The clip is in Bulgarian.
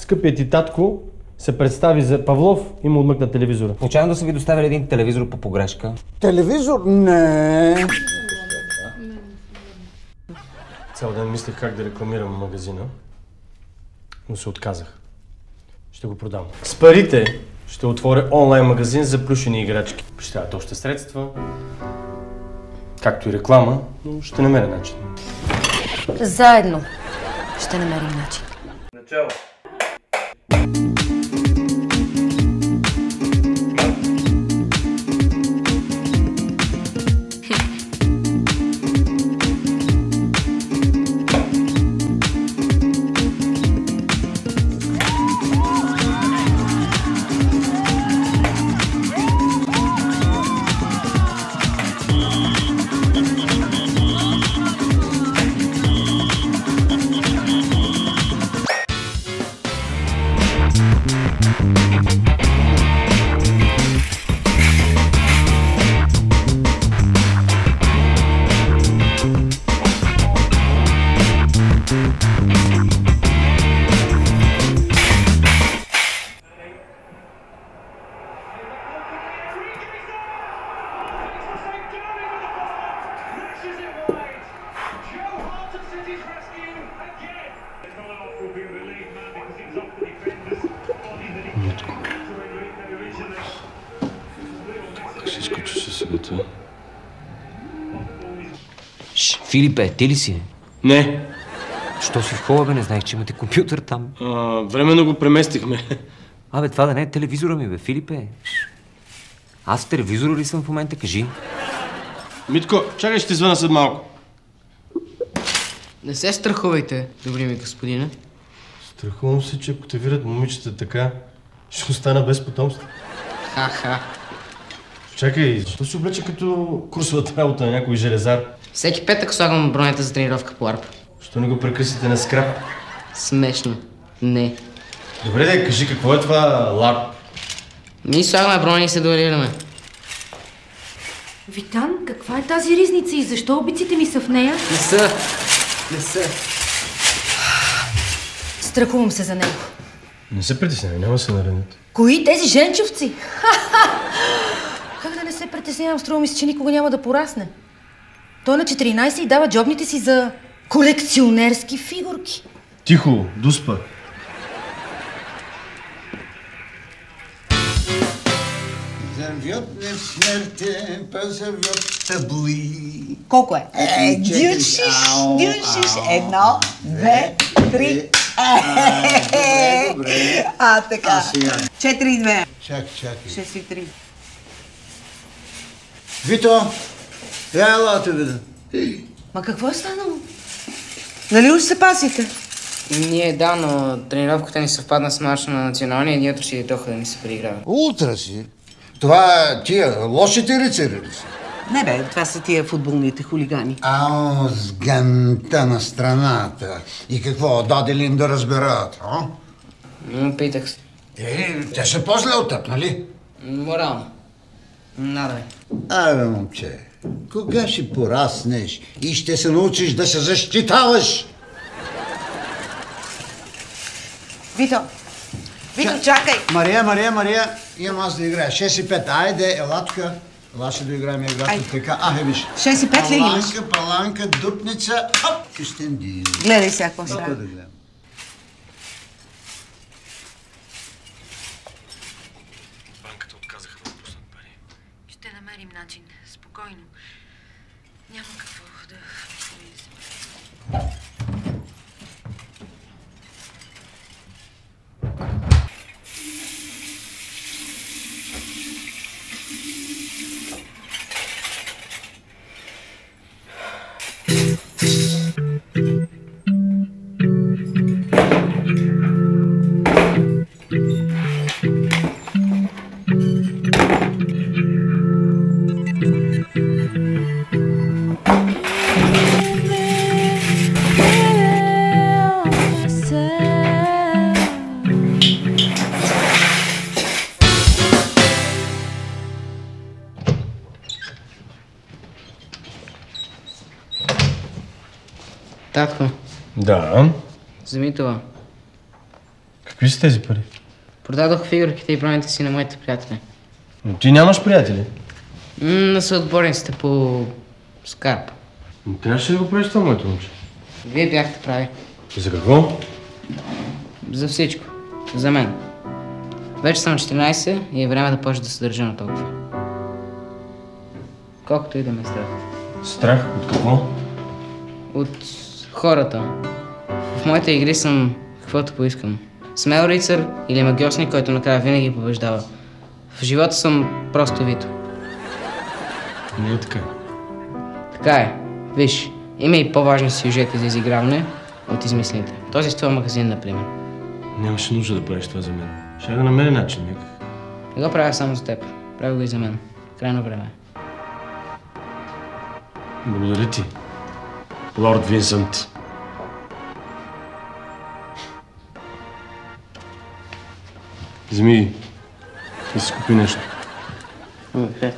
Скъпият ти татко се представи за Павлов и му отмъкна телевизора. Случайно да са ви доставили един телевизор по погрешка? Телевизор? Не. Цял ден мислех как да рекламирам магазина, но се отказах. Ще го продам. С парите ще отворя онлайн магазин за плюшени играчки. Ще трябват още средства, както и реклама, но ще намеря начин. Заедно ще намерим начин. Начало. Филипе, ти ли си? Не. Що си в хола, бе? Не знаех, че имате компютър там. Временно го преместихме. Абе, това да не е телевизора ми, бе, Филипе. Аз в телевизора ли съм в момента, кажи? Митко, чакай, ще ти звъна след малко. Не се страхувайте, добри ми господине. Страхувам се, че ако те видят момичета така, ще остана без потомство. Ха-ха. Чакай, защо се облече като курсовата работа на някой железар? Всеки петък слагам бронята за тренировка по арп. Защо не го прекъсите на скрап? Смешно. Не. Добре, да кажи какво е това ларп? Ние слагаме броня и се дуелираме. Витан, каква е тази ризница и защо обиците ми са в нея? Не са. Не са. Страхувам се за него. Не се притеснявай, няма се наранят. Кои? Тези женчовци? Как да не се притеснявам? Струва ми се, че никога няма да порасне. Той на 14 и дава джобните си за колекционерски фигурки. Тихо, дуспа. Завьот не в смерти, позовет табли. Колко е? Дюшиш. Едно, две, три. Добре. Така. 4-2. Чакай. 6-3. Вито, ела те вида. Ма какво е станало? Нали уж се пасите? Ние да, но тренировката ни съвпадна с марша на националния и ние утре ще дойдоха да ни се преиграват. Утре си. Това тия лошите рицари ли са? Не бе, това са тия футболните хулигани. Ао, с ганта на страната. И какво, даде ли им да разберат, а? Питах се. Те са по-зле от теб, нали? Морално. Надавай. Абе, момче, кога ще пораснеш и ще се научиш да се защитаваш? Вито, чакай! Мария, имам аз да играя. 6-5, айде, ела тук. Ела ще да играем играта така. Виж. 6-5 ли имаш? Паланка, дупница, оп, кюстендин. Гледай сега какво става. Да гледам. Банката отказаха да отпуснат пари. Ще намерим начин. Спокойно. Няма какво да... Татко, Да. вземи това. Какви са тези пари? Продадох фигурките и броните си на моите приятели. Но ти нямаш приятели. На съотборниците по скарп. Не трябваше да го правиш това, моето момче. Вие бяхте прави. За какво? За всичко. За мен. Вече съм 14 и е време да почне да се държа на толкова. Колкото и да ме страх. Страх? От какво? От хората. В моите игри съм каквото поискам. Смел рицар или магиосник, който накрая винаги побеждава. В живота съм просто Вито. Не е така. Така е. Виж, има и по-важни сюжети за изиграване от измислените. Този с твой магазин, например. Нямаше нужда да правиш това за мен. Ще да намеря начин някак. Не го правя само за теб. Правя го и за мен. Крайно време. Благодаря ти, лорд Винсент. Вземи и си купи нещо. Окей.